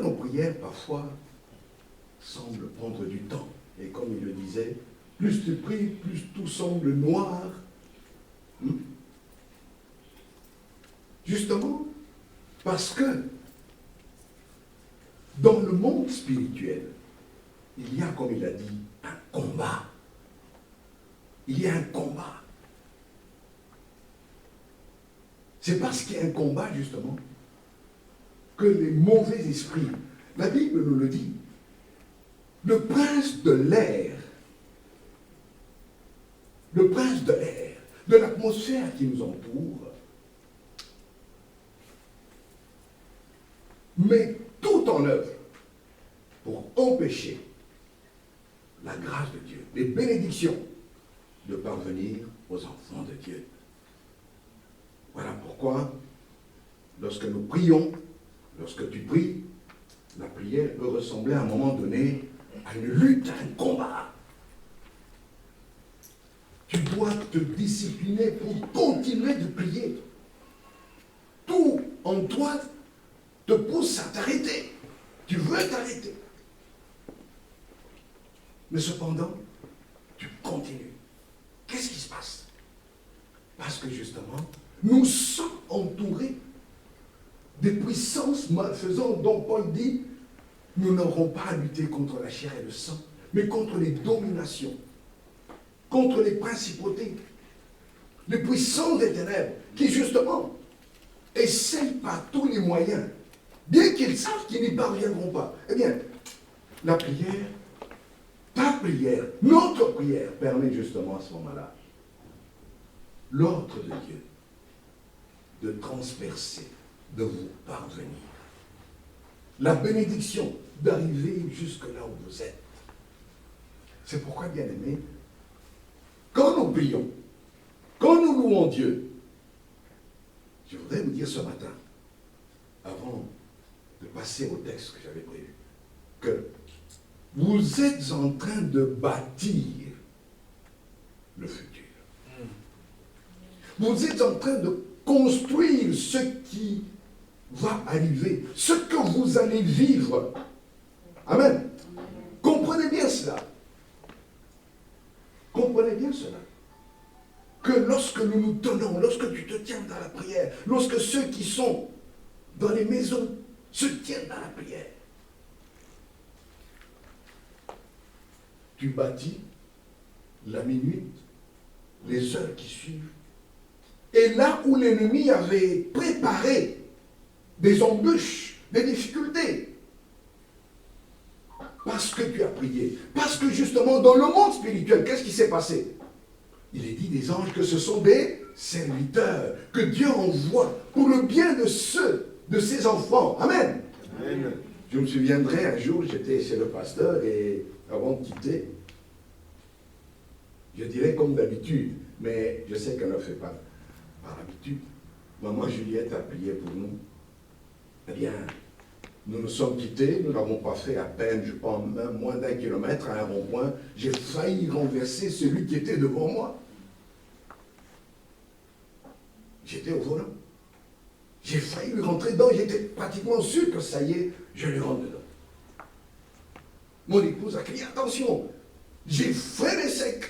nos prières, parfois, semblent prendre du temps. Et comme il le disait, plus tu pries, plus tout semble noir. Justement, parce que dans le monde spirituel, il y a, comme il a dit, un combat. Il y a un combat. C'est parce qu'il y a un combat, justement, que les mauvais esprits, la Bible nous le dit, le prince de l'air, de l'atmosphère qui nous entoure, met tout en œuvre pour empêcher la grâce de Dieu, les bénédictions de parvenir aux enfants de Dieu. Voilà pourquoi, lorsque nous prions, lorsque tu pries, la prière peut ressembler à un moment donné à une lutte, à un combat. Tu dois te discipliner pour continuer de prier. Tout en toi te pousse à t'arrêter. Tu veux t'arrêter. Mais cependant, tu continues. Qu'est-ce qui se passe? Parce que justement, nous sommes entourés des puissances malfaisantes dont Paul dit, nous n'aurons pas à lutter contre la chair et le sang, mais contre les dominations, contre les principautés, les puissances des ténèbres, qui justement essayent par tous les moyens, bien qu'ils savent qu'ils n'y parviendront pas. Eh bien, la prière, ta prière, notre prière permet justement à ce moment-là l'ordre de Dieu de transpercer, de vous parvenir. La bénédiction d'arriver jusque là où vous êtes. C'est pourquoi, bien-aimés, quand nous prions, quand nous louons Dieu, je voudrais vous dire ce matin, avant de passer au texte que j'avais prévu, que vous êtes en train de bâtir le futur. Vous êtes en train de construire ce qui va arriver, ce que vous allez vivre. Amen. Comprenez bien cela. Comprenez bien cela. Que lorsque nous nous tenons, lorsque tu te tiens dans la prière, lorsque ceux qui sont dans les maisons se tiennent dans la prière, tu bâtis la minute, les heures qui suivent. Et là où l'ennemi avait préparé des embûches, des difficultés, parce que tu as prié, parce que justement dans le monde spirituel, qu'est-ce qui s'est passé? Il est dit des anges que ce sont des serviteurs que Dieu envoie pour le bien de ceux, de ses enfants. Amen. Amen. Je me souviendrai un jour, j'étais chez le pasteur et avant de quitter, je dirais comme d'habitude, mais je sais qu'elle ne le fait pas par habitude. Maman Juliette a prié pour nous. Eh bien, nous nous sommes quittés, nous n'avons pas fait à peine, je pense, même moins d'1 kilomètre à un rond-point. J'ai failli renverser celui qui était devant moi. J'étais au volant. J'ai failli lui rentrer dedans, j'étais pratiquement sûr que ça y est, je lui rentre dedans. Mon épouse a crié, attention, j'ai freiné sec.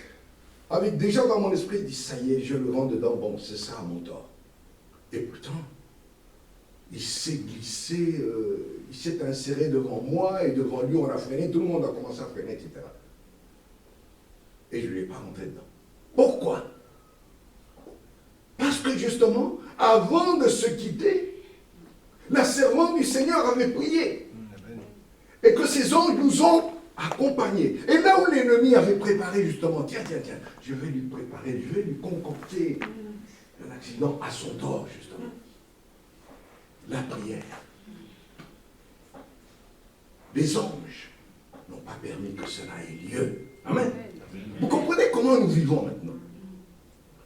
Avec déjà dans mon esprit, il dit, ça y est, je le rentre dedans, bon, c'est ça mon tort. Et pourtant, il s'est glissé, il s'est inséré devant moi, et devant lui, on a freiné, tout le monde a commencé à freiner, etc. Et je ne lui ai pas rentré dedans. Pourquoi? Parce que justement, avant de se quitter, la servante du Seigneur avait prié. Et que ces anges nous ont accompagnés. Et là où l'ennemi avait préparé justement, tiens, je vais lui préparer, je vais lui concocter un accident à son tort, justement. La prière. Les anges n'ont pas permis que cela ait lieu. Amen. Vous comprenez comment nous vivons maintenant?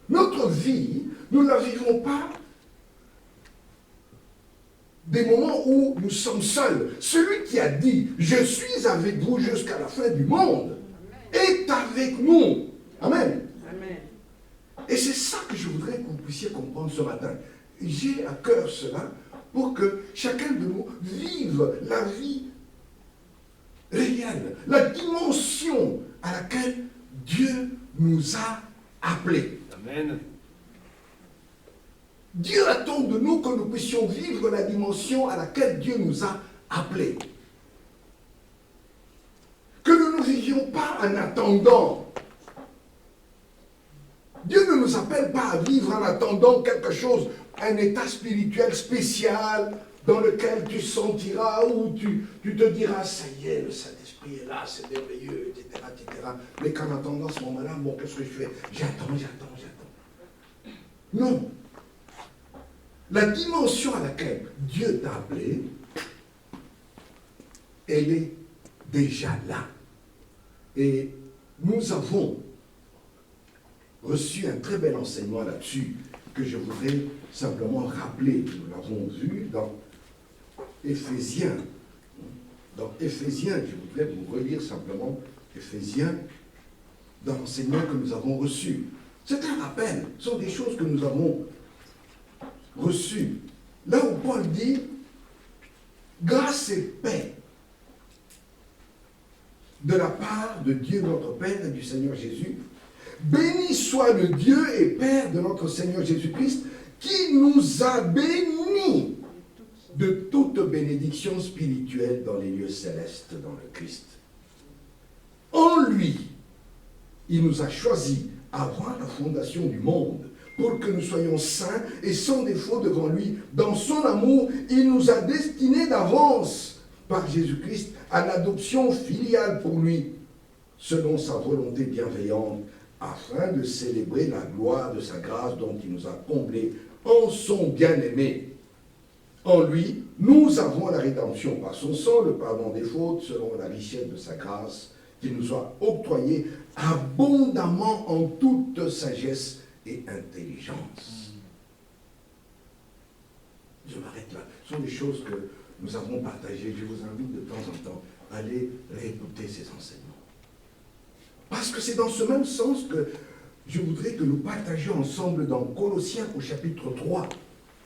Notre vie, nous ne la vivons pas des moments où nous sommes seuls. Celui qui a dit « Je suis avec vous jusqu'à la fin du monde » est avec nous. Amen. Amen. Et c'est ça que je voudrais que vous puissiez comprendre ce matin. J'ai à cœur cela pour que chacun de nous vive la vie réelle, la dimension à laquelle Dieu nous a appelés. Amen. Dieu attend de nous que nous puissions vivre la dimension à laquelle Dieu nous a appelés. Que nous ne vivions pas en attendant. Dieu ne nous appelle pas à vivre en attendant quelque chose, un état spirituel spécial dans lequel tu sentiras ou tu te diras, ça y est, le Saint-Esprit est là, c'est merveilleux, etc., etc. Mais qu'en attendant ce moment-là, bon, qu'est-ce que je fais? J'attends. Non. La dimension à laquelle Dieu t'a appelé, elle est déjà là. Et nous avons reçu un très bel enseignement là-dessus que je voudrais simplement rappeler. Nous l'avons vu dans Éphésiens. Dans Éphésiens, je voudrais vous relire simplement Éphésiens dans l'enseignement que nous avons reçu. C'est un rappel, ce sont des choses que nous avons reçues. Là où Paul dit « Grâce et paix de la part de Dieu notre Père et du Seigneur Jésus, béni soit le Dieu et Père de notre Seigneur Jésus-Christ, qui nous a bénis de toute bénédiction spirituelle dans les lieux célestes dans le Christ. En lui, il nous a choisis avant la fondation du monde, pour que nous soyons saints et sans défaut devant lui. Dans son amour, il nous a destinés d'avance par Jésus-Christ à l'adoption filiale pour lui, selon sa volonté bienveillante, afin de célébrer la gloire de sa grâce dont il nous a comblés en son bien-aimé. En lui, nous avons la rédemption par son sang, le pardon des fautes, selon la richesse de sa grâce, qu'il nous a octroyé abondamment en toute sagesse et intelligence. Je m'arrête là. Ce sont des choses que nous avons partagées. Je vous invite de temps en temps à aller réécouter ces enseignements. Parce que c'est dans ce même sens que je voudrais que nous partagions ensemble dans Colossiens au chapitre 3.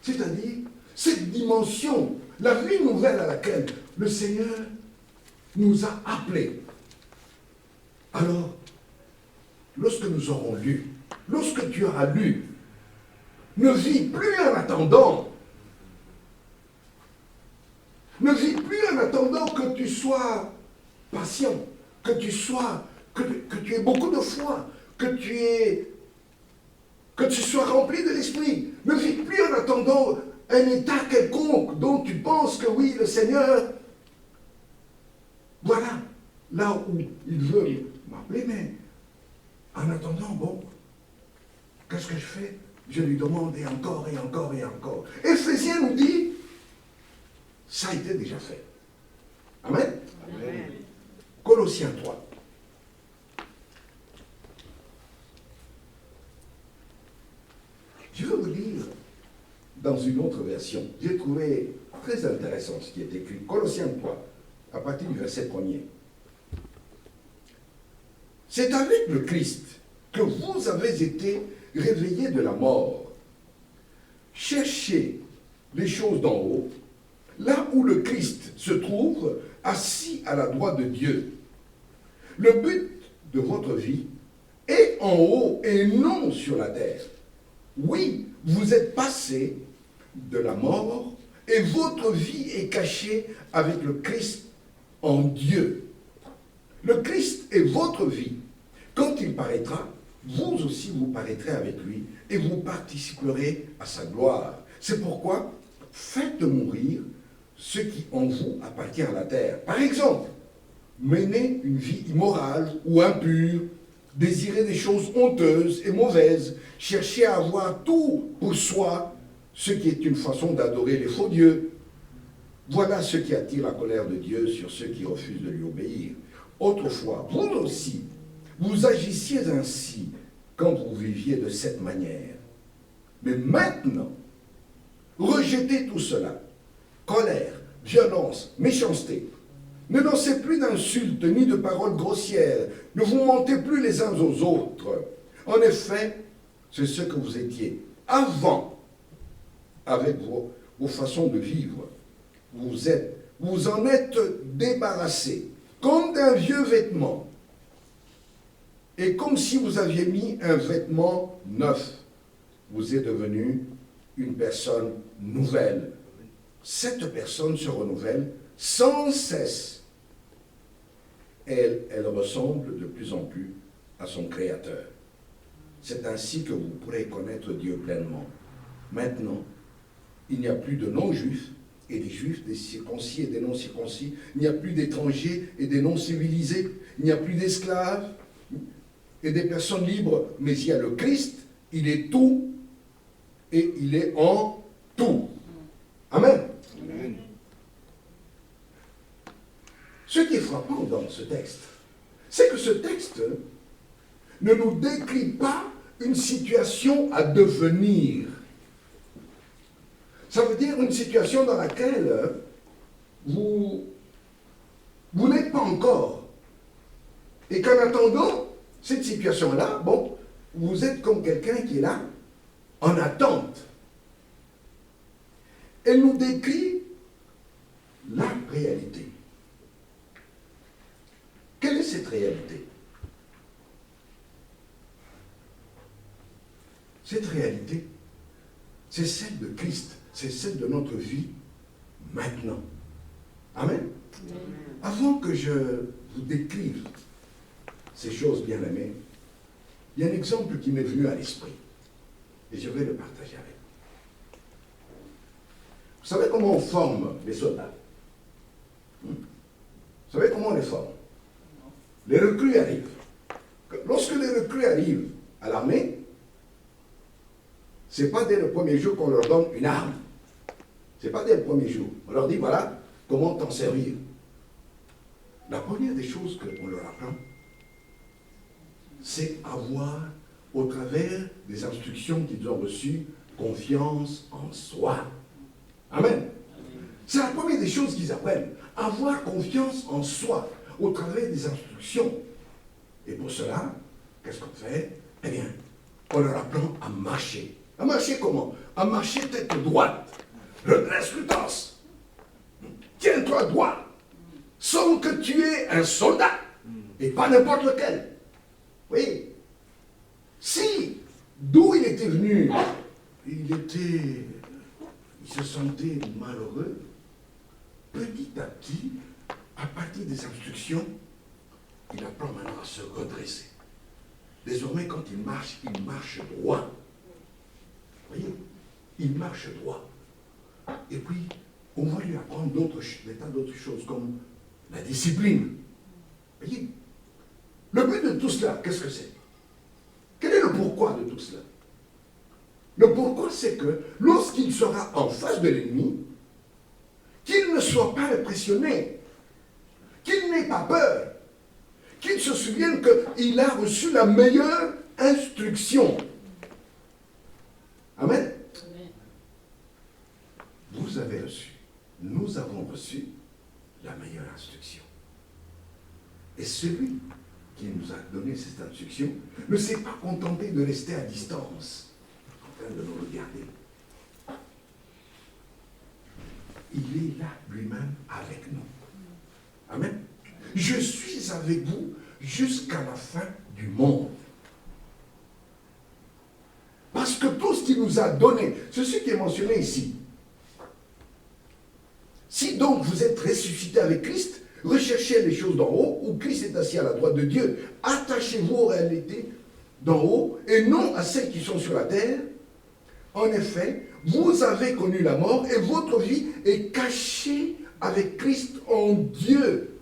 C'est-à-dire cette dimension, la vie nouvelle à laquelle le Seigneur nous a appelés. Alors, lorsque nous aurons lu, lorsque tu auras lu, ne vis plus en attendant. Ne vis plus en attendant que tu sois patient, que tu aies beaucoup de foi, que tu sois rempli de l'esprit. Ne vis plus en attendant un état quelconque dont tu penses que oui, le Seigneur, voilà, là où il veut m'appeler, mais en attendant, bon, qu'est-ce que je fais? Je lui demande et encore et encore et encore. Éphésiens nous dit, ça a été déjà fait. Amen? Amen. Colossiens 3. Je vais vous lire dans une autre version. J'ai trouvé très intéressant ce qui est écrit. Colossiens 3, à partir du verset 1er. C'est avec le Christ que vous avez été réveillés de la mort. Cherchez les choses d'en haut, là où le Christ se trouve, assis à la droite de Dieu. Le but de votre vie est en haut et non sur la terre. Oui, vous êtes passés de la mort et votre vie est cachée avec le Christ en Dieu. Le Christ est votre vie. Quand il paraîtra, vous aussi vous paraîtrez avec lui et vous participerez à sa gloire. C'est pourquoi faites mourir ce qui en vous appartient à la terre. Par exemple, menez une vie immorale ou impure, désirez des choses honteuses et mauvaises, cherchez à avoir tout pour soi, ce qui est une façon d'adorer les faux dieux. Voilà ce qui attire la colère de Dieu sur ceux qui refusent de lui obéir. Autrefois, vous aussi, vous agissiez ainsi quand vous viviez de cette manière. Mais maintenant, rejetez tout cela. Colère, violence, méchanceté. Ne lancez plus d'insultes ni de paroles grossières. Ne vous mentez plus les uns aux autres. En effet, c'est ce que vous étiez avant avec vos façons de vivre. Vous en êtes débarrassés, comme d'un vieux vêtement, et comme si vous aviez mis un vêtement neuf. Vous êtes devenu une personne nouvelle. Cette personne se renouvelle sans cesse. Elle ressemble de plus en plus à son Créateur. C'est ainsi que vous pourrez connaître Dieu pleinement. Maintenant, il n'y a plus de non-juifs et des juifs, des circoncis et des non-circoncis. Il n'y a plus d'étrangers et des non-civilisés. Il n'y a plus d'esclaves et des personnes libres. Mais il y a le Christ, il est tout et il est en tout. Amen. Amen. Ce qui est frappant dans ce texte, c'est que ce texte ne nous décrit pas une situation à devenir. Ça veut dire une situation dans laquelle vous n'êtes pas encore. Et qu'en attendant cette situation-là, bon, vous êtes comme quelqu'un qui est là, en attente. Elle nous décrit la réalité. Quelle est cette réalité? Cette réalité, c'est celle de Christ, c'est celle de notre vie maintenant. Amen. Amen. Avant que je vous décrive ces choses bien-aimées, il y a un exemple qui m'est venu à l'esprit et je vais le partager avec vous. Vous savez comment on forme les soldats? Vous savez comment on les forme? Les recrues arrivent. Lorsque les recrues arrivent à l'armée, ce n'est pas dès le premier jour qu'on leur donne une arme. Ce n'est pas dès le premier jour. On leur dit, voilà, comment t'en servir. La première des choses qu'on leur apprend, c'est avoir, au travers des instructions qu'ils ont reçues, confiance en soi. Amen. C'est la première des choses qu'ils apprennent. Avoir confiance en soi, au travers des instructions. Et pour cela, qu'est-ce qu'on fait? Eh bien, on leur apprend à marcher. À marcher comment? À marcher tête droite. Redresse le torse. Tiens-toi droit. Sans que tu es un soldat. Et pas n'importe lequel. Oui. Si, d'où il était venu, il se sentait malheureux, petit à petit, à partir des instructions, il apprend maintenant à se redresser. Désormais, quand il marche droit. Vous voyez, il marche droit. Et puis, on va lui apprendre des tas d'autres choses, comme la discipline. Vous voyez, le but de tout cela, qu'est-ce que c'est? Quel est le pourquoi de tout cela? Le pourquoi, c'est que lorsqu'il sera en face de l'ennemi, qu'il ne soit pas impressionné, qu'il n'ait pas peur, qu'il se souvienne qu'il a reçu la meilleure instruction. Amen. Amen. Vous avez reçu, nous avons reçu la meilleure instruction. Et celui qui nous a donné cette instruction ne s'est pas contenté de rester à distance, en train de nous regarder. Il est là lui-même avec nous. Amen. Je suis avec vous jusqu'à la fin du monde. Parce que tout ce qu'il nous a donné, c'est ce qui est mentionné ici. Si donc vous êtes ressuscité avec Christ, recherchez les choses d'en haut, où Christ est assis à la droite de Dieu. Attachez-vous aux réalités d'en haut, et non à celles qui sont sur la terre. En effet, vous avez connu la mort, et votre vie est cachée avec Christ en Dieu.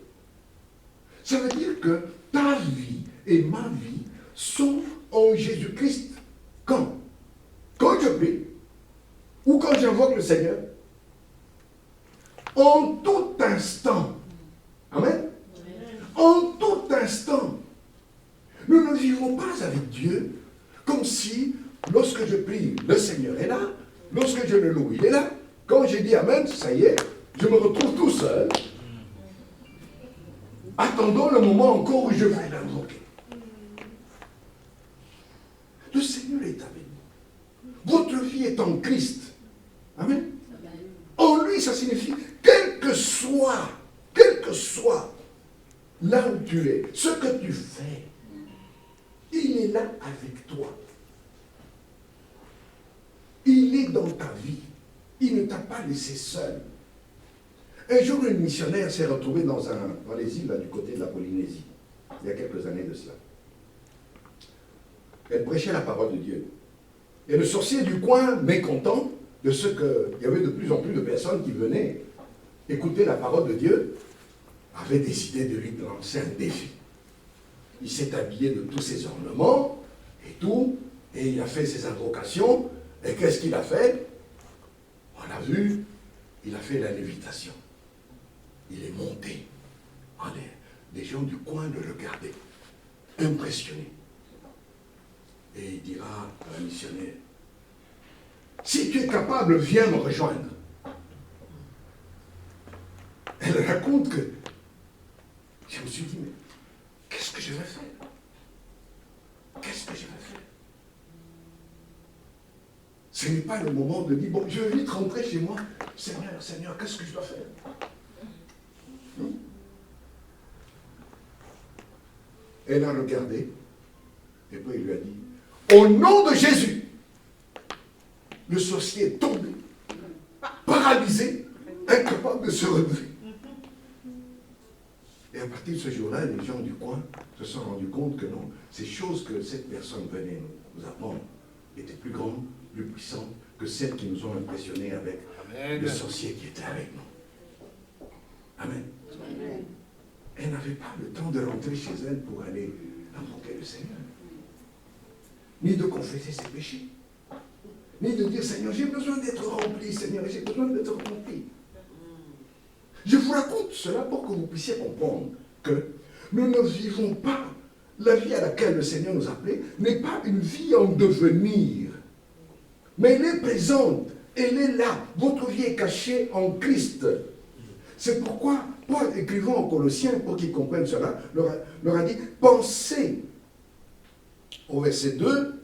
Ça veut dire que ta vie et ma vie sont en Jésus-Christ. Quand? Quand je prie, ou quand j'invoque le Seigneur, en tout instant. Amen. En tout instant. Nous ne vivons pas avec Dieu comme si, lorsque je prie, le Seigneur est là, lorsque je le loue, il est là. Quand j'ai dit Amen, ça y est, je me retrouve tout seul, attendant le moment encore où je vais l'invoquer. Le Seigneur est avec vous. Votre vie est en Christ. Amen. toi, quel que soit là où tu es, ce que tu fais, il est là avec toi. Il est dans ta vie. Il ne t'a pas laissé seul. Un jour, une missionnaire s'est retrouvée dans les îles là, du côté de la Polynésie, il y a quelques années de cela. Elle prêchait la parole de Dieu. Et le sorcier du coin, mécontent de ce qu'il y avait de plus en plus de personnes qui venaient écouter la parole de Dieu, avait décidé de lui lancer un défi. Il s'est habillé de tous ses ornements et tout, et il a fait ses invocations. Et qu'est-ce qu'il a fait? On l'a vu, il a fait la lévitation. Il est monté en l'air. Des gens du coin le regardaient, impressionnés. Et il dira à la missionnaire, si tu es capable, viens me rejoindre. Elle raconte que je me suis dit, mais qu'est-ce que je vais faire? Qu'est-ce que je vais faire? Ce n'est pas le moment de dire, bon, je vais vite rentrer chez moi. Seigneur, Seigneur, qu'est-ce que je dois faire? Elle a regardé, et puis il lui a dit, au nom de Jésus, le sorcier est tombé, paralysé, incapable de se relever. Et à partir de ce jour-là, les gens du coin se sont rendus compte que non, ces choses que cette personne venait nous apprendre étaient plus grandes, plus puissantes que celles qui nous ont impressionnés avec Amen. Le sorcier qui était avec nous. Amen. Amen. Elle n'avait pas le temps de rentrer chez elle pour aller invoquer le Seigneur, ni de confesser ses péchés, ni de dire, Seigneur, j'ai besoin d'être rempli, Seigneur, j'ai besoin d'être rempli. Je vous raconte cela pour que vous puissiez comprendre que nous ne vivons pas, la vie à laquelle le Seigneur nous a appelés n'est pas une vie en devenir, mais elle est présente, elle est là, votre vie est cachée en Christ. C'est pourquoi Paul, écrivant aux Colossiens, pour qu'ils comprennent cela, leur a dit, pensez, au verset 2,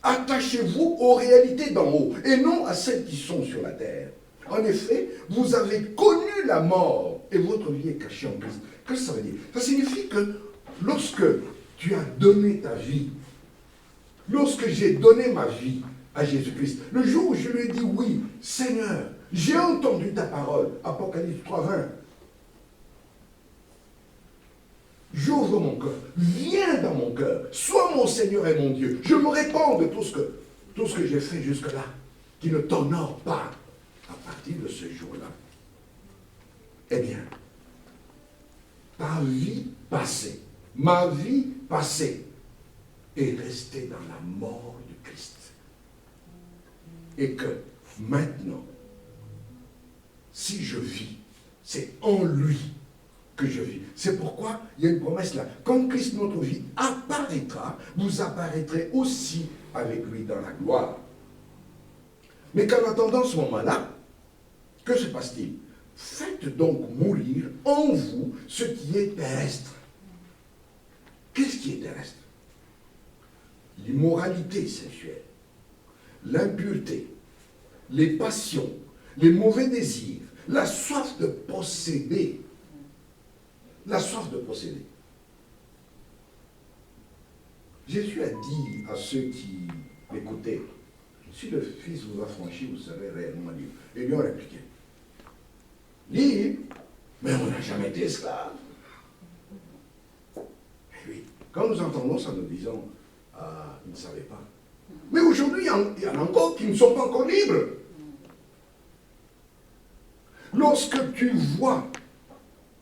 attachez-vous aux réalités d'en haut, et non à celles qui sont sur la terre. En effet, vous avez connu la mort, et votre vie est cachée en Christ. Qu'est-ce que ça veut dire? Ça signifie que lorsque tu as donné ta vie, lorsque j'ai donné ma vie à Jésus-Christ, le jour où je lui ai dit, oui, Seigneur, j'ai entendu ta parole, Apocalypse 3:20. J'ouvre mon cœur, viens dans mon cœur, sois mon Seigneur et mon Dieu. Je me répands de tout ce que j'ai fait jusque-là, qui ne t'honore pas. À partir de ce jour-là, eh bien, ta vie passée, ma vie passée, est restée dans la mort du Christ. Et que maintenant, si je vis, c'est en lui que je vis. C'est pourquoi il y a une promesse là. Quand Christ, notre vie, apparaîtra, vous apparaîtrez aussi avec lui dans la gloire. Mais qu'en attendant ce moment-là, que se passe-t-il? Faites donc mourir en vous ce qui est terrestre. Qu'est-ce qui est terrestre? L'immoralité sexuelle, l'impureté, les passions, les mauvais désirs, la soif de posséder. La soif de posséder. Jésus a dit à ceux qui l'écoutaient, si le Fils vous a franchi, vous serez réellement libre. Et lui ont répliqué, libre? Mais on n'a jamais été esclave. Et oui, quand nous entendons ça, nous disons, ah, ils ne savaient pas. Mais aujourd'hui, il y en a encore qui ne sont pas encore libres. Lorsque tu vois,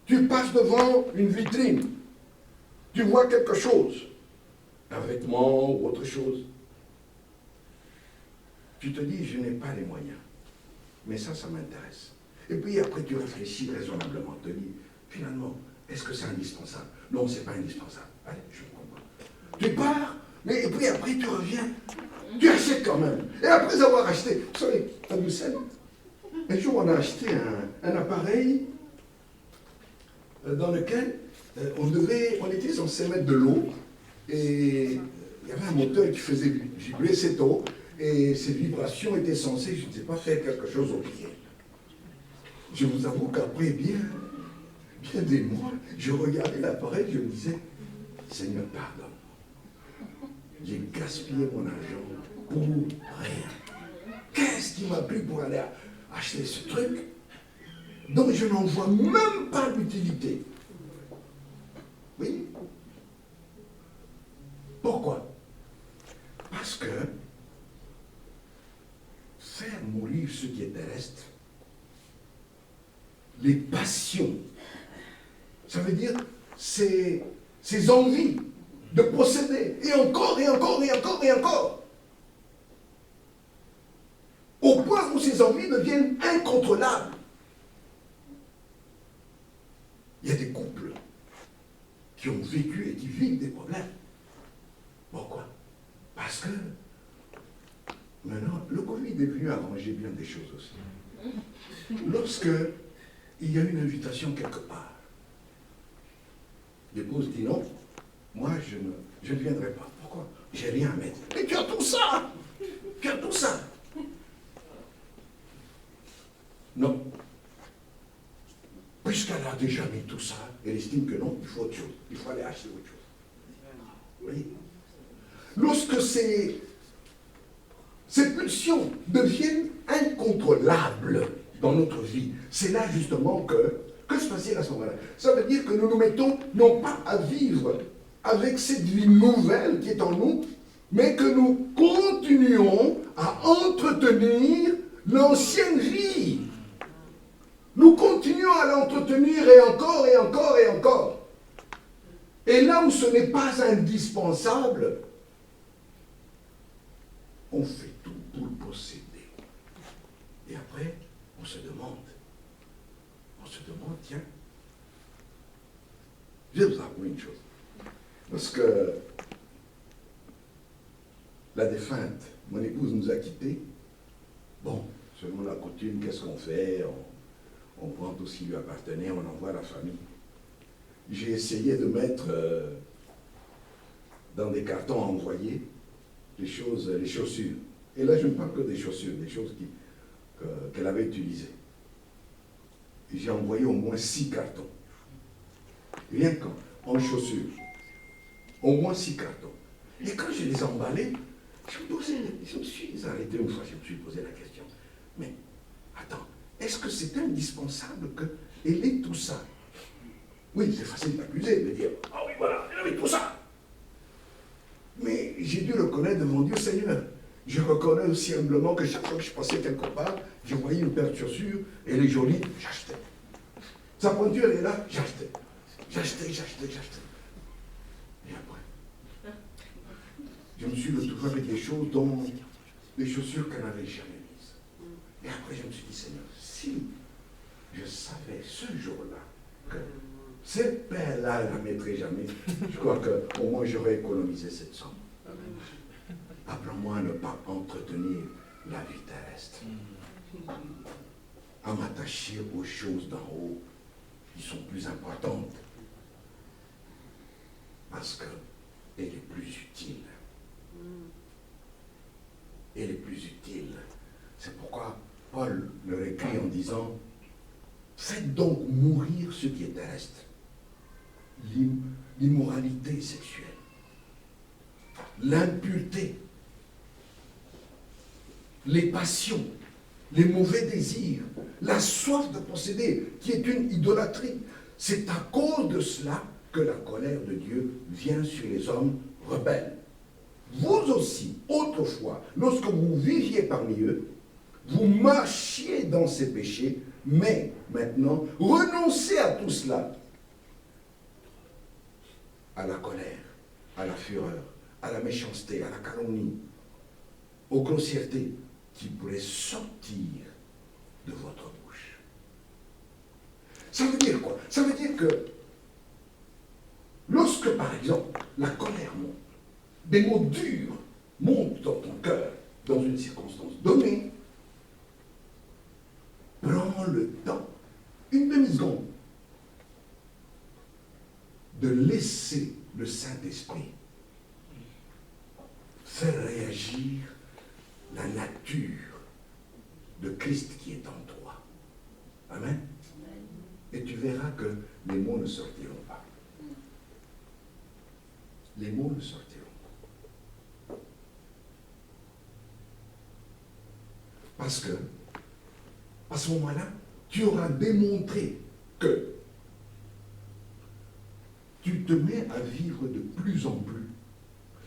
tu passes devant une vitrine, tu vois quelque chose, un vêtement ou autre chose, tu te dis, je n'ai pas les moyens, mais ça m'intéresse. Et puis après, tu réfléchis raisonnablement, te dis, finalement, est-ce que c'est indispensable? Non, ce n'est pas indispensable. Allez, je comprends. Tu pars, mais et puis après, tu reviens, tu achètes quand même. Et après avoir acheté, vous savez, à Bruxelles, un jour, on a acheté un appareil dans lequel on était censé mettre de l'eau, et il y avait un moteur qui faisait vibrer cette eau, et ces vibrations étaient censées, je ne sais pas, faire quelque chose au pied. je vous avoue qu'après bien des mois, je regardais l'appareil, je me disais, Seigneur, pardonne. J'ai gaspillé mon argent pour rien. Qu'est-ce qui m'a pris pour aller acheter ce truc dont je n'en vois même pas l'utilité? Oui. Pourquoi? Parce que faire mourir ce qui est terrestre, les passions, ça veut dire ces envies de posséder, et encore, et encore, et encore, et encore. Au point où ces envies deviennent incontrôlables. Il y a des couples qui ont vécu et qui vivent des problèmes. Pourquoi? Parce que maintenant, le Covid est venu arranger bien des choses aussi. Lorsque il y a une invitation quelque part, l'épouse dit non, moi je ne viendrai pas. Pourquoi? J'ai rien à mettre. Mais tu as tout ça! Tu as tout ça! Non. Puisqu'elle a déjà mis tout ça, elle estime que non, il faut autre chose. Il faut aller acheter autre chose. Oui. Lorsque ces pulsions deviennent incontrôlables dans notre vie, c'est là justement que se passe-t-il à ce moment-là? Ça veut dire que nous nous mettons non pas à vivre avec cette vie nouvelle qui est en nous, mais que nous continuons à entretenir l'ancienne vie. Nous continuons à l'entretenir et encore et encore et encore. Et là où ce n'est pas indispensable, on fait tout pour le posséder. Et après, on se demande, tiens, je vais vous avouer une chose. Parce que la défunte, mon épouse nous a quittés. Bon, selon la coutume, qu'est-ce qu'on fait? On prend tout ce qui lui appartenait, on envoie à la famille. J'ai essayé de mettre dans des cartons à envoyer les chaussures. Et là, je ne parle que des chaussures, des choses qu'elle avait utilisées. Et j'ai envoyé au moins 6 cartons. Rien qu'en chaussures. Au moins 6 cartons. Et quand je les ai emballés, je me suis arrêté une fois, je me suis posé la question. Mais, attends, est-ce que c'est indispensable qu'elle ait tout ça? Oui, c'est facile d'accuser, de dire, ah oui, voilà, elle avait tout ça. Mais j'ai dû reconnaître devant Dieu, Seigneur. Je reconnais aussi humblement que chaque fois que je passais quelque part, je voyais une paire de chaussures, elle est jolie, j'achetais. Sa pointure, elle est là, j'achetais. J'achetais. Et après, je me suis retrouvé avec des choses dont des chaussures qu'elle n'avait jamais mises. Et après, je me suis dit, Seigneur, si je savais ce jour-là que cette paire-là, elle ne la mettrait jamais, je crois qu'au moins j'aurais économisé cette somme. Apprends-moi à ne pas entretenir la vie terrestre, à m'attacher aux choses d'en haut qui sont plus importantes, parce qu'elle est plus utile. Elle est plus utile. C'est pourquoi Paul leur écrit en disant, faites donc mourir ce qui est terrestre, l'immoralité sexuelle, l'impureté, les passions, les mauvais désirs, la soif de posséder, qui est une idolâtrie. C'est à cause de cela que la colère de Dieu vient sur les hommes rebelles. Vous aussi, autrefois, lorsque vous viviez parmi eux, vous marchiez dans ces péchés, mais maintenant, renoncez à tout cela, à la colère, à la fureur, à la méchanceté, à la calomnie, aux grossièretés qui pourraient sortir de votre bouche. Ça veut dire quoi? Ça veut dire que lorsque, par exemple, la colère monte, des mots durs montent dans ton cœur, dans une circonstance donnée, prends le temps, une demi-seconde, de laisser le Saint-Esprit faire réagir la nature de Christ qui est en toi. Amen. verras que les mots ne sortiront pas. Les mots ne sortiront pas. Parce que, à ce moment-là, tu auras démontré que tu te mets à vivre de plus en plus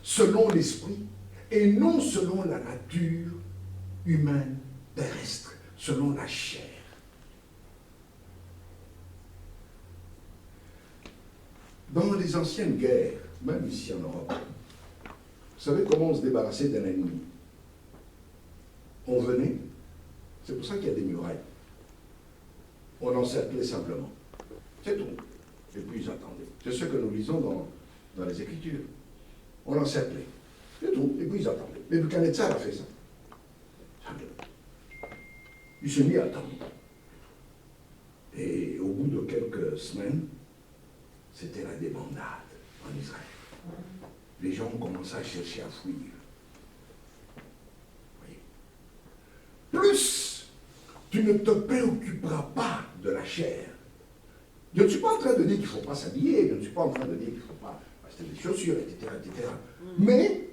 selon l'esprit et non selon la nature humaine terrestre, selon la chair. Dans les anciennes guerres, même ici en Europe, vous savez comment on se débarrassait d'un ennemi? On venait, c'est pour ça qu'il y a des murailles. On encerclait simplement. C'est tout. Et puis ils attendaient. C'est ce que nous lisons dans les Écritures. On encerclait. C'est tout. Et puis ils attendaient. Mais Nebuchadnezzar a fait ça. Il s'est mis à attendre. Et au bout de quelques semaines, c'était la débandade en Israël. Les gens ont commencé à chercher à fuir. Plus tu ne te préoccuperas pas de la chair. Je ne suis pas en train de dire qu'il ne faut pas s'habiller, je ne suis pas en train de dire qu'il ne faut pas acheter des chaussures, etc., etc. Mais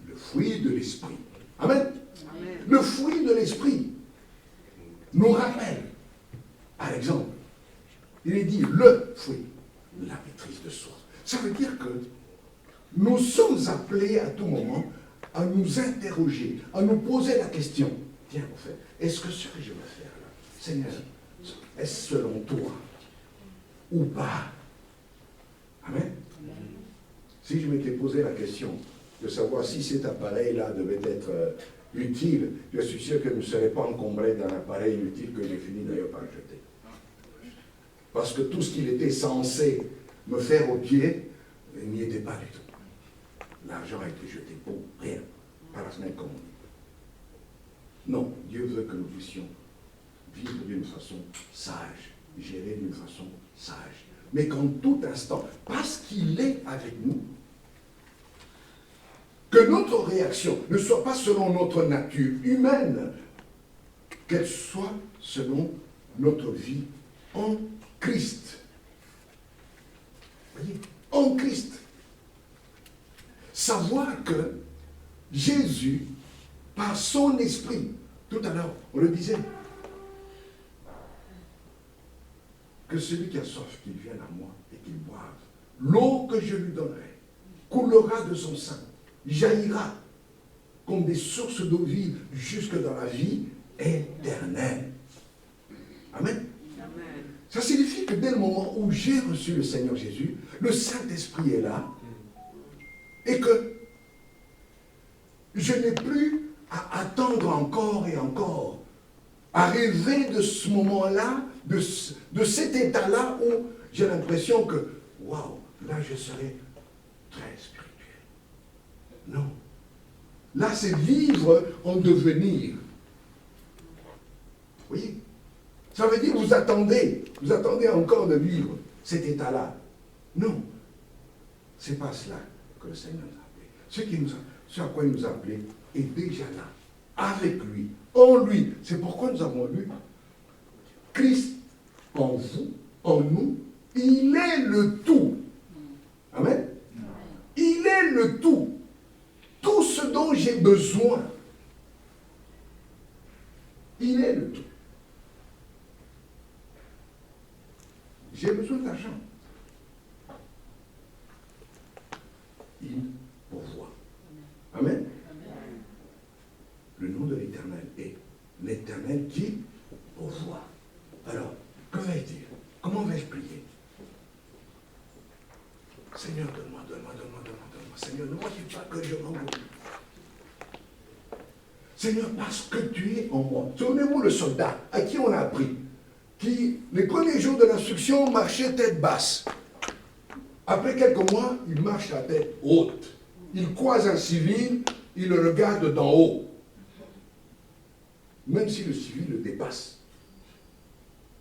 le fruit de l'esprit. Amen. Amen. Le fruit de l'esprit nous rappelle, par exemple, il est dit le fruit, la maîtrise de soi. Ça veut dire que nous sommes appelés à tout moment à nous interroger, à nous poser la question. Tiens, en fait, est-ce que ce que je vais faire là, Seigneur, est-ce selon toi ou pas? Amen. Si je m'étais posé la question de savoir si cet appareil-là devait être utile, je suis sûr que je ne serais pas encombré d'un appareil inutile que j'ai fini d'ailleurs par jeter. Parce que tout ce qu'il était censé me faire au pied, il n'y était pas du tout. L'argent a été jeté pour rien, par la fenêtre comme on dit. Non, Dieu veut que nous puissions vivre d'une façon sage, gérer d'une façon sage. Mais qu'en tout instant, parce qu'il est avec nous, que notre réaction ne soit pas selon notre nature humaine, qu'elle soit selon notre vie en Christ. Voyez, en Christ. Savoir que Jésus, par son esprit, tout à l'heure, on le disait, que celui qui a soif, qu'il vienne à moi et qu'il boive. L'eau que je lui donnerai coulera de son sein, jaillira comme des sources d'eau vive jusque dans la vie éternelle. Amen. Amen. Ça signifie que dès le moment où j'ai reçu le Seigneur Jésus, le Saint-Esprit est là et que je n'ai plus à attendre encore et encore, à rêver de ce moment-là, de cet état-là où j'ai l'impression que, waouh, là je serai très spirituel. Non. Là c'est vivre en devenir. Vous voyez? Ça veut dire vous attendez encore de vivre cet état-là. Non. C'est pas cela que le Seigneur nous a appelé. Ce à quoi il nous a appelé est déjà là, avec lui, en lui. C'est pourquoi nous avons lu Christ en vous, en nous, il est le tout. Amen. Il est le tout. Tout ce dont j'ai besoin, il est le tout. J'ai besoin d'argent. Il pourvoit. Amen. Le nom de l'Éternel est l'Éternel qui pourvoit. Alors, que vais-je dire? Comment vais-je prier? Seigneur, donne-moi. Seigneur, ne moi dis pas que je m'envoie. Seigneur, parce que tu es en moi. Souvenez-vous le soldat à qui on a appris, qui, les premiers jours de l'instruction, marchait tête basse. Après quelques mois, il marche la tête haute. Il croise un civil, il le regarde d'en haut. Même si le civil le dépasse.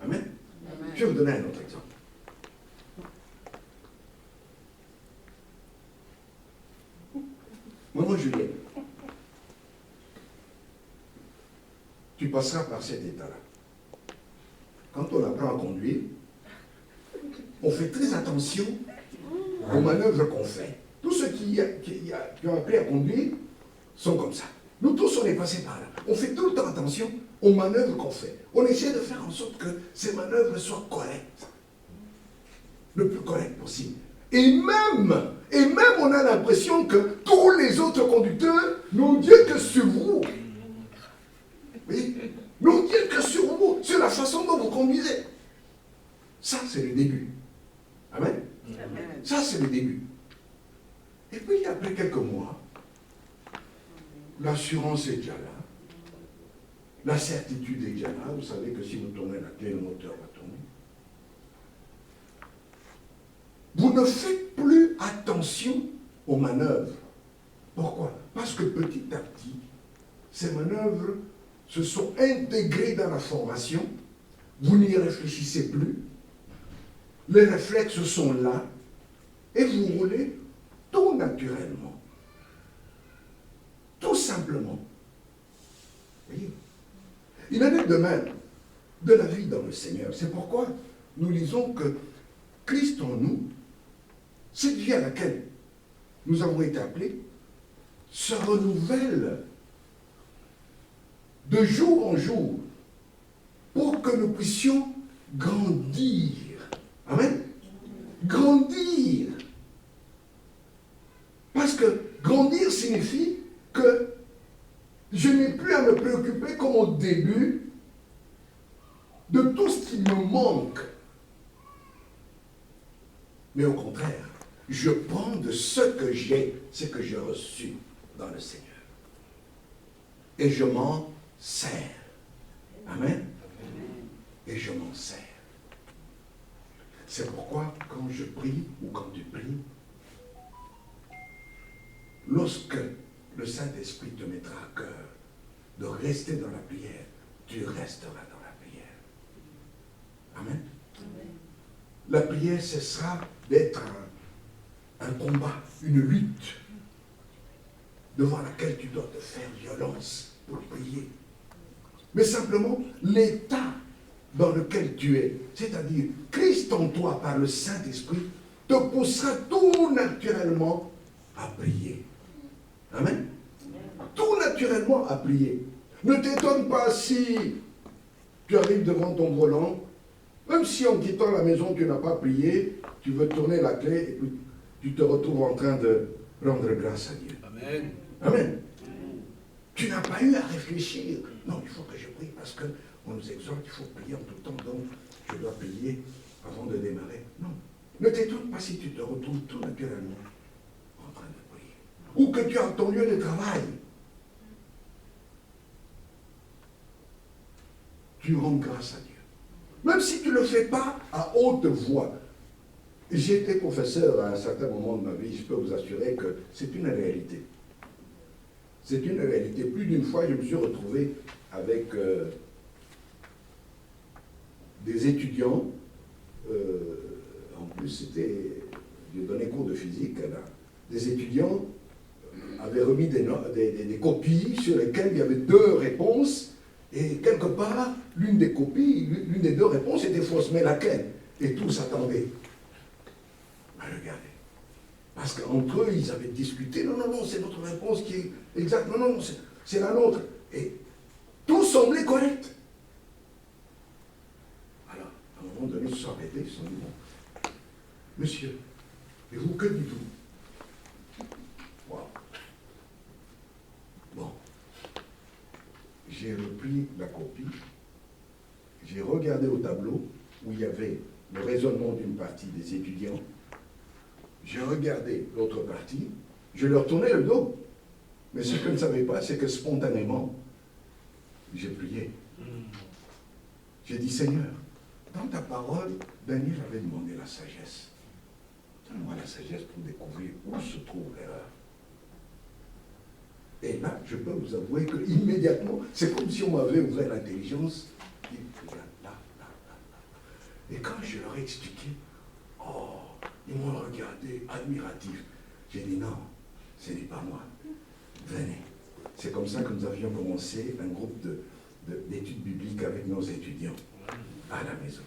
Amen. Amen. Je vais vous donner un autre exemple. Maman Julienne, tu passeras par cet état-là. Quand on apprend à conduire, on fait très attention aux manœuvres qu'on fait. Tous ceux qui ont appris à conduire sont comme ça. Nous tous, on est passés par là. On fait tout le temps attention aux manœuvres qu'on fait. On essaie de faire en sorte que ces manœuvres soient correctes. Le plus correct possible. Et même on a l'impression que tous les autres conducteurs n'ont Dieu que sur vous. Oui, n'ont Dieu que sur vous, sur la façon dont vous conduisez. Ça, c'est le début. Amen. Ça, c'est le début. Et puis, après quelques mois, l'assurance est déjà là. La certitude est déjà là. Vous savez que si vous tournez la clé, le moteur va tourner. Vous ne faites plus attention aux manœuvres. Pourquoi? Parce que petit à petit, ces manœuvres se sont intégrées dans la formation. Vous n'y réfléchissez plus. Les réflexes sont là. Et vous roulez tout naturellement. Tout simplement. Vous voyez? Il en est de même de la vie dans le Seigneur. C'est pourquoi nous lisons que Christ en nous, cette vie à laquelle nous avons été appelés, se renouvelle de jour en jour pour que nous puissions grandir. Amen. Grandir. Parce que grandir signifie que je n'ai plus à me préoccuper comme au début de tout ce qui me manque. Mais au contraire, je prends de ce que j'ai reçu dans le Seigneur. Et je m'en sers. Amen. Et je m'en sers. C'est pourquoi quand je prie ou quand tu pries, lorsque le Saint-Esprit te mettra à cœur de rester dans la prière, tu resteras dans la prière. Amen. Amen. La prière cessera d'être un combat, une lutte devant laquelle tu dois te faire violence pour prier. Mais simplement l'état dans lequel tu es, c'est-à-dire Christ en toi par le Saint-Esprit, te poussera tout naturellement à prier. Amen. Tout naturellement à prier. Ne t'étonne pas si tu arrives devant ton volant, même si en quittant la maison tu n'as pas prié, tu veux tourner la clé et puis tu te retrouves en train de rendre grâce à Dieu. Amen. Amen. Tu n'as pas eu à réfléchir. Non, il faut que je prie parce qu'on nous exhorte, il faut prier en tout temps, donc je dois prier avant de démarrer. Non. Ne t'étonne pas si tu te retrouves tout naturellement en train de prier. Ou que tu as ton lieu de travail. Tu rends grâce à Dieu. Même si tu ne le fais pas à haute voix. J'ai été professeur à un certain moment de ma vie, je peux vous assurer que c'est une réalité. C'est une réalité. Plus d'une fois, je me suis retrouvé avec des étudiants. En plus, je donnais cours de physique. Là. Des étudiants avaient remis des copies sur lesquelles il y avait 2 réponses. Et quelque part, l'une des copies, l'une des 2 réponses était fausse. Mais laquelle? Et tous attendaient à regarder. Parce qu'entre eux, ils avaient discuté. Non, c'est notre réponse qui est exacte. Non, c'est la nôtre. Et tout semblait correct. Alors, à un moment donné, ils se sont arrêtés, ils se sont dit, bon, monsieur, et vous, que dites-vous? Wow. Bon. J'ai repris la copie, j'ai regardé au tableau où il y avait le raisonnement d'une partie des étudiants. J'ai regardé l'autre partie, je leur tournais le dos. Mais ce que je ne savais pas, c'est que spontanément, j'ai prié. J'ai dit, Seigneur, dans ta parole, Daniel avait demandé la sagesse. Donne-moi la sagesse pour découvrir où se trouve l'erreur. Et là, je peux vous avouer qu'immédiatement, c'est comme si on m'avait ouvert l'intelligence. Là. Et quand je leur ai expliqué, ils m'ont regardé, admiratif. J'ai dit non, ce n'est pas moi. Venez. C'est comme ça que nous avions commencé un groupe d'études bibliques avec nos étudiants à la maison.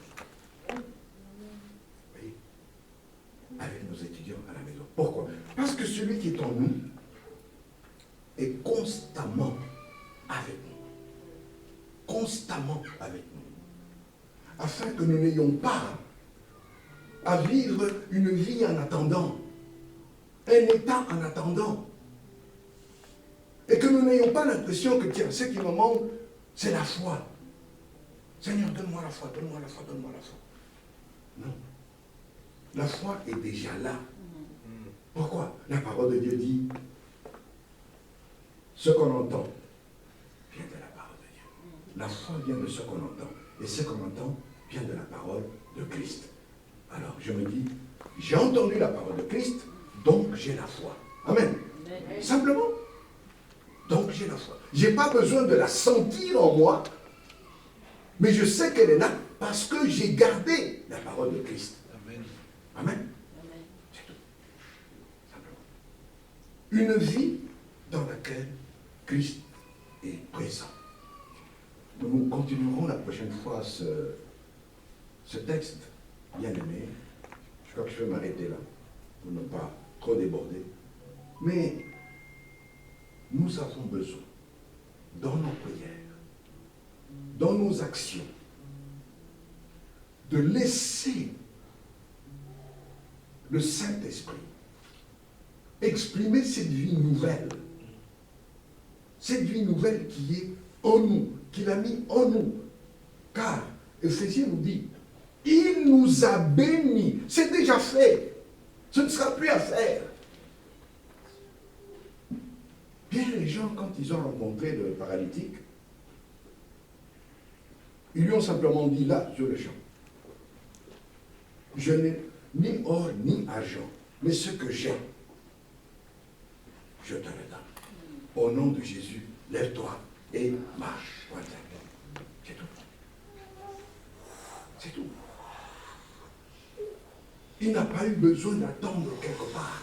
Oui. que celui qui est en nous est constamment avec nous. Constamment avec nous. Afin que nous n'ayons pas à vivre une vie en attendant, un état en attendant. Et que nous n'ayons pas l'impression que, tiens, ce qui me manque, c'est la foi. Seigneur, donne-moi la foi, donne-moi la foi, donne-moi la foi. Non. La foi est déjà là. Pourquoi? La parole de Dieu dit, ce qu'on entend vient de la parole de Dieu. La foi vient de ce qu'on entend. Et ce qu'on entend vient de la parole de Christ. Alors, je me dis, j'ai entendu la parole de Christ, donc j'ai la foi. Amen. Simplement. Donc j'ai la foi. Je n'ai pas besoin de la sentir en moi, mais je sais qu'elle est là parce que j'ai gardé la parole de Christ. Amen. Amen. C'est tout. Simplement. Une vie dans laquelle Christ est présent. Nous continuerons la prochaine fois ce texte bien aimé. Je crois que je vais m'arrêter là pour ne pas trop déborder. Mais nous avons besoin, dans nos prières, dans nos actions, de laisser le Saint-Esprit exprimer cette vie nouvelle. Cette vie nouvelle qui est en nous, qu'il a mis en nous. Car, Éphésiens nous dit, il nous a bénis. C'est déjà fait. Ce ne sera plus à faire. Bien, les gens, quand ils ont rencontré le paralytique, ils lui ont simplement dit là, sur le champ, je n'ai ni or ni argent, mais ce que j'ai, je te le donne. Au nom de Jésus, lève-toi et marche. C'est tout. C'est tout. Il n'a pas eu besoin d'attendre quelque part.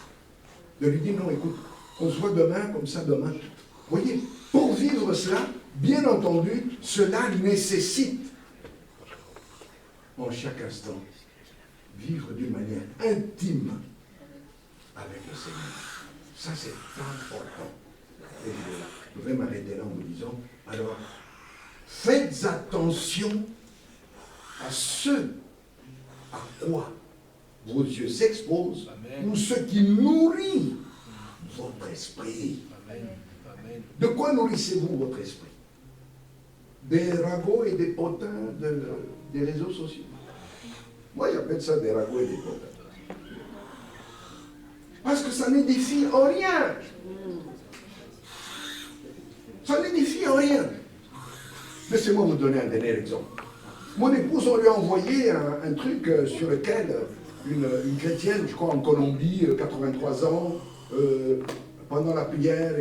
De lui dire, non, écoute, on se voit demain, comme ça, demain. Vous voyez, pour vivre cela, bien entendu, cela nécessite, en chaque instant, vivre d'une manière intime avec le Seigneur. Ça, c'est important. Et je voudrais m'arrêter là en vous disant, alors, faites attention à ce à quoi vos yeux s'exposent, ou ce qui nourrit votre esprit. Amen. Amen. De quoi nourrissez-vous votre esprit? Des ragots et des potins des réseaux sociaux. Moi, j'appelle ça des ragots et des potins. Parce que ça n'édifie en rien. Ça n'édifie en rien. Laissez-moi vous donner un dernier exemple. Mon épouse, on lui a envoyé un truc sur lequel une chrétienne, je crois en Colombie, 83 ans, pendant la prière,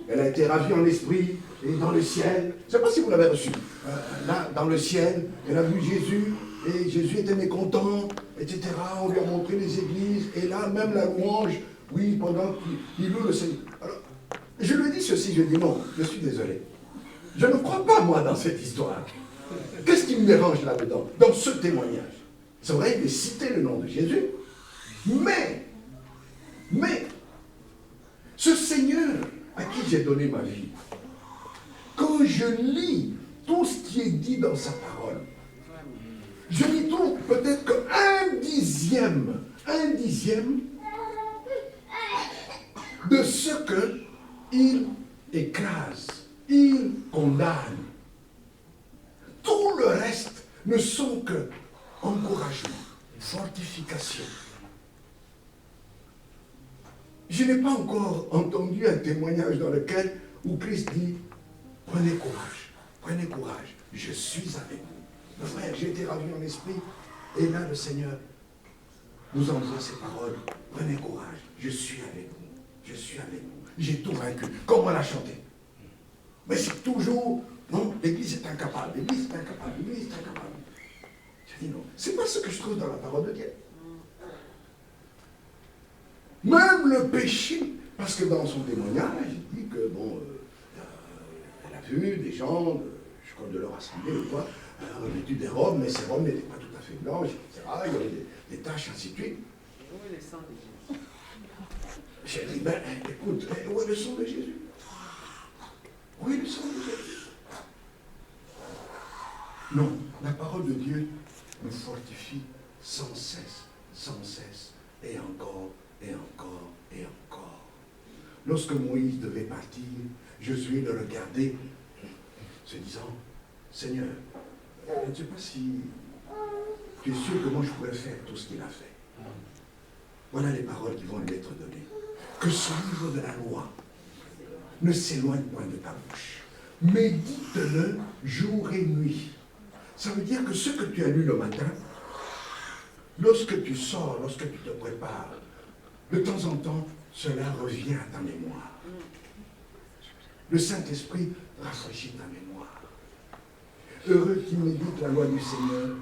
elle a été ravie en esprit, et dans le ciel, je ne sais pas si vous l'avez reçu, là, dans le ciel, elle a vu Jésus, et Jésus était mécontent, etc. On lui a montré les églises, et là, même la louange, oui, pendant qu'il loue le Seigneur. Alors, je lui ai dit ceci, je lui ai dit non, je suis désolé. Je ne crois pas, moi, dans cette histoire. Qu'est-ce qui me dérange là-dedans, dans ce témoignage? C'est vrai, il est cité le nom de Jésus, mais, ce Seigneur à qui j'ai donné ma vie, quand je lis tout ce qui est dit dans sa parole, je n'y trouve peut-être qu'un dixième de ce qu'il écrase, il condamne. Tout le reste ne sont que encouragement, fortification. Je n'ai pas encore entendu un témoignage dans lequel où Christ dit prenez courage, je suis avec vous. Mon frère, j'ai été ravi en esprit, et là le Seigneur nous envoie ces paroles. Prenez courage, je suis avec vous, j'ai tout vaincu, comme on l'a chanté. Mais c'est toujours, non, l'Église est incapable. Je dis non, c'est pas ce que je trouve dans la parole de Dieu. Même le péché, parce que dans son témoignage, il dit que, bon, elle a vu des gens, je crois de leur assemblée ou quoi, revêtus des robes, mais ces robes n'étaient pas tout à fait blanches, etc. Il y avait des taches, ainsi de suite. Oui, le sang de Jésus. J'ai dit, ben écoute, où est le sang de Jésus? Où est le sang de Jésus? Non, la parole de Dieu nous fortifie sans cesse, et encore, et encore, et encore. Lorsque Moïse devait partir, Josué le regardait, se disant, Seigneur, je ne sais pas si tu es sûr que moi je pourrais faire tout ce qu'il a fait. Voilà les paroles qui vont lui être données. Que ce livre de la loi ne s'éloigne point de ta bouche. Médite-le jour et nuit. Ça veut dire que ce que tu as lu le matin, lorsque tu sors, lorsque tu te prépares, de temps en temps, cela revient à ta mémoire. Le Saint-Esprit rafraîchit ta mémoire. Heureux qui médite la loi du Seigneur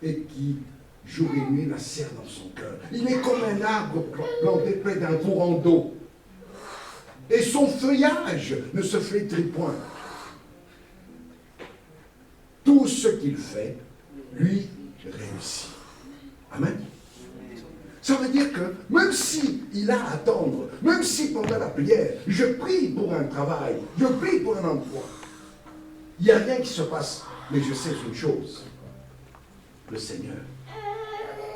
et qui, jour et nuit, la serre dans son cœur. Il est comme un arbre planté près d'un courant d'eau. Et son feuillage ne se flétrit point. Tout ce qu'il fait, lui, réussit. Amen. Ça veut dire que même s'il a à attendre, même si pendant la prière, je prie pour un travail, je prie pour un emploi, il n'y a rien qui se passe, mais je sais une chose, le Seigneur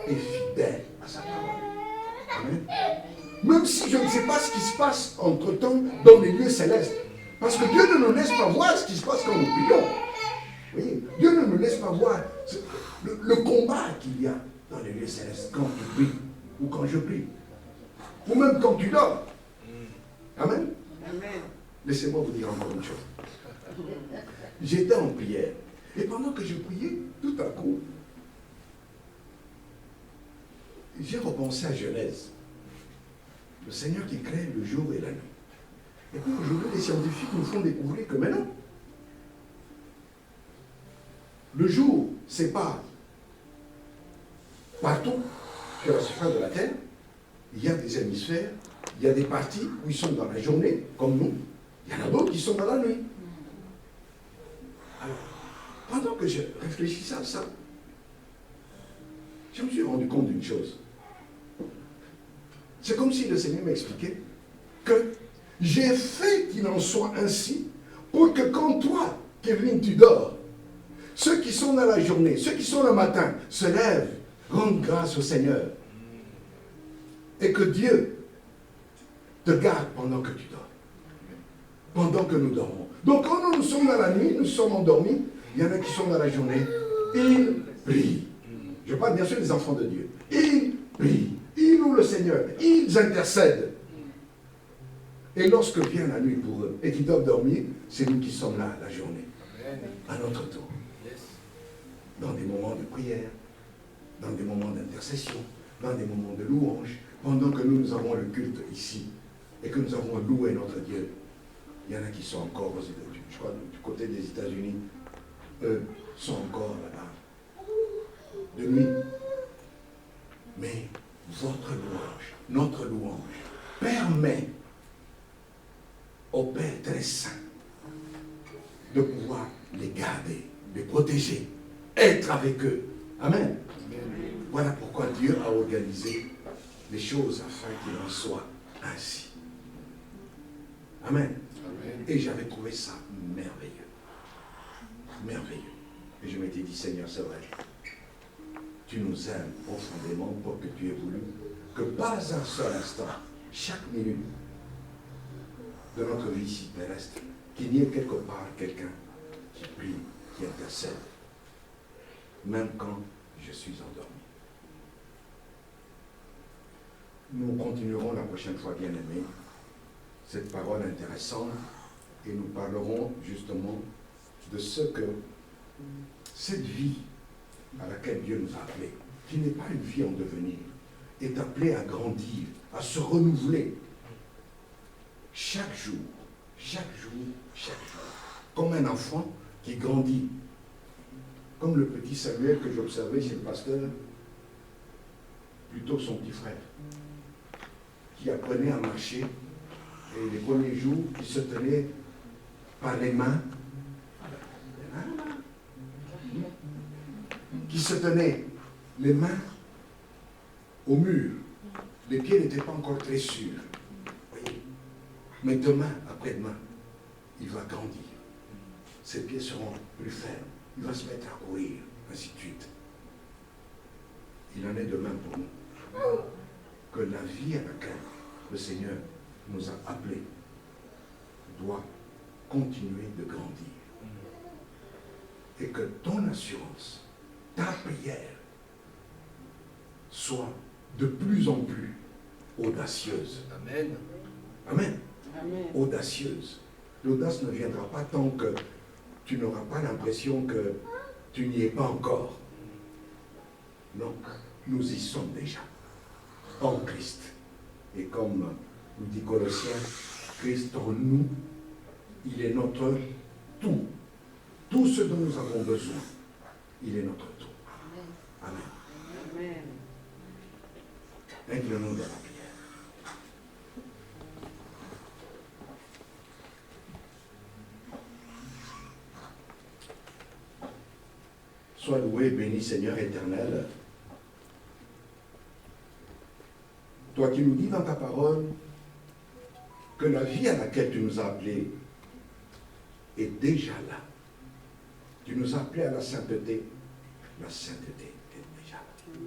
est fidèle à sa parole. Amen. Même si je ne sais pas ce qui se passe entre-temps dans les lieux célestes, parce que Dieu ne nous laisse pas voir ce qui se passe quand nous prions. Oui, Dieu ne nous laisse pas voir le combat qu'il y a dans les lieux célestes quand tu pries ou quand je prie, ou même quand tu dors. Amen. Amen. Laissez-moi vous dire encore une chose. J'étais en prière, et pendant que je priais, tout à coup, j'ai repensé à Genèse, le Seigneur qui crée le jour et la nuit. Et puis aujourd'hui, les scientifiques nous font découvrir que maintenant, le jour sépare partout sur la surface de la Terre, il y a des hémisphères, il y a des parties où ils sont dans la journée, comme nous, il y en a d'autres qui sont dans la nuit. Alors, pendant que je réfléchissais à ça, je me suis rendu compte d'une chose. C'est comme si le Seigneur m'expliquait que j'ai fait qu'il en soit ainsi pour que quand toi, Kevin, tu dors, ceux qui sont dans la journée, ceux qui sont le matin, se lèvent, rendent grâce au Seigneur. Et que Dieu te garde pendant que tu dors. Pendant que nous dormons. Donc quand nous sommes dans la nuit, nous sommes endormis, il y en a qui sont dans la journée, ils prient. Je parle bien sûr des enfants de Dieu. Ils prient. Ils louent le Seigneur. Ils intercèdent. Et lorsque vient la nuit pour eux et qu'ils doivent dormir, c'est nous qui sommes là la journée. À notre tour. Dans des moments de prière, dans des moments d'intercession, dans des moments de louange, pendant que nous avons le culte ici et que nous avons loué notre Dieu, il y en a qui sont encore aux États-Unis, je crois du côté des États-Unis, eux sont encore là-bas, de nuit. Mais votre louange, notre louange, permet au Père très saint de pouvoir les garder, les protéger, être avec eux. Amen. Voilà pourquoi Dieu a organisé les choses afin qu'il en soit ainsi. Amen. Et j'avais trouvé ça merveilleux. Merveilleux. Et je m'étais dit, Seigneur, c'est vrai. Tu nous aimes profondément pour que tu aies voulu que pas un seul instant, chaque minute de notre vie ici terrestre, qu'il y ait quelque part quelqu'un qui prie, qui intercède, même quand je suis endormi. Nous continuerons la prochaine fois, bien-aimés, cette parole intéressante et nous parlerons justement de ce que cette vie à laquelle Dieu nous a appelés, qui n'est pas une vie en devenir, est appelée à grandir, à se renouveler chaque jour, chaque jour, chaque jour, comme un enfant qui grandit, comme le petit Samuel que j'observais chez le pasteur, plutôt son petit frère, qui apprenait à marcher, et les premiers jours, il se tenait par les mains, qui se tenait les mains au mur. Les pieds n'étaient pas encore très sûrs. Voyez. Mais demain, après-demain, il va grandir. Ses pieds seront plus fermes. Il va se mettre à courir, ainsi de suite. Il en est de même pour nous. Que la vie à laquelle le Seigneur nous a appelés doit continuer de grandir. Et que ton assurance, ta prière, soit de plus en plus audacieuse. Amen. Amen. Amen. Audacieuse. L'audace ne viendra pas tant que tu n'auras pas l'impression que tu n'y es pas encore. Non, nous y sommes déjà. En Christ. Et comme nous dit Colossiens, Christ en nous, il est notre tout. Tout ce dont nous avons besoin, il est notre tout. Amen. Amen. Inclinons de la prière. Sois loué, béni Seigneur éternel. Toi qui nous dis dans ta parole que la vie à laquelle tu nous as appelés est déjà là. Tu nous as appelés à la sainteté. La sainteté est déjà là.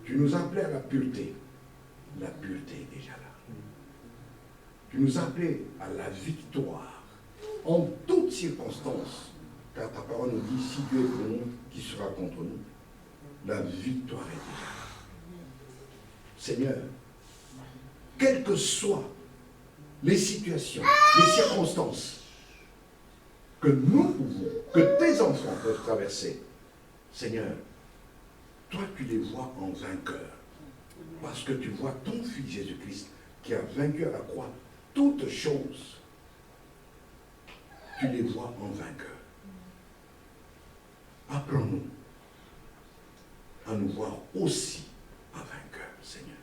Tu nous as appelés à la pureté. La pureté est déjà là. Tu nous as appelés à la victoire en toutes circonstances. Car ta parole nous dit, si Dieu est pour nous, qui sera contre nous? La victoire est déjà là. Seigneur, quelles que soient les situations, les circonstances que nous pouvons, que tes enfants peuvent traverser, Seigneur, toi tu les vois en vainqueur. Parce que tu vois ton Fils Jésus-Christ qui a vaincu à la croix toutes choses. Tu les vois en vainqueur. Apprends-nous à nous voir aussi en vainqueur, Seigneur.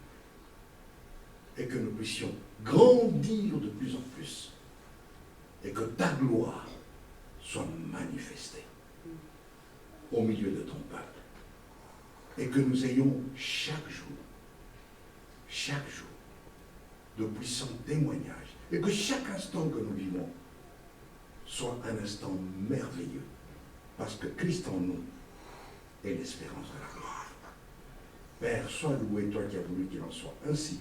Et que nous puissions grandir de plus en plus. Et que ta gloire soit manifestée au milieu de ton peuple. Et que nous ayons chaque jour, de puissants témoignages. Et que chaque instant que nous vivons soit un instant merveilleux. Parce que Christ en nous est l'espérance de la gloire. Père, sois loué, toi qui as voulu qu'il en soit ainsi.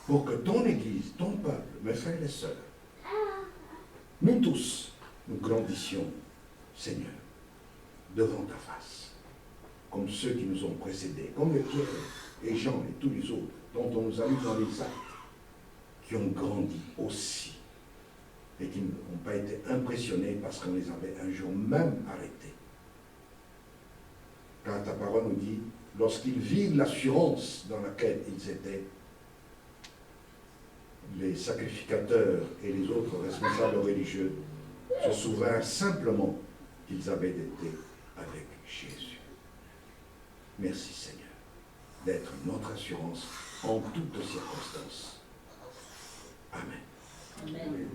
Pour que ton Église, ton peuple, mes frères et sœurs, nous tous, nous grandissions, Seigneur, devant ta face, comme ceux qui nous ont précédés, comme les Pierre et Jean et tous les autres, dont on nous a lu dans les actes, qui ont grandi aussi, et qui n'ont pas été impressionnés parce qu'on les avait un jour même arrêtés. Car ta parole nous dit, lorsqu'ils virent l'assurance dans laquelle ils étaient, les sacrificateurs et les autres responsables religieux se souvinrent simplement qu'ils avaient été avec Jésus. Merci Seigneur d'être notre assurance en toutes circonstances. Amen. Amen.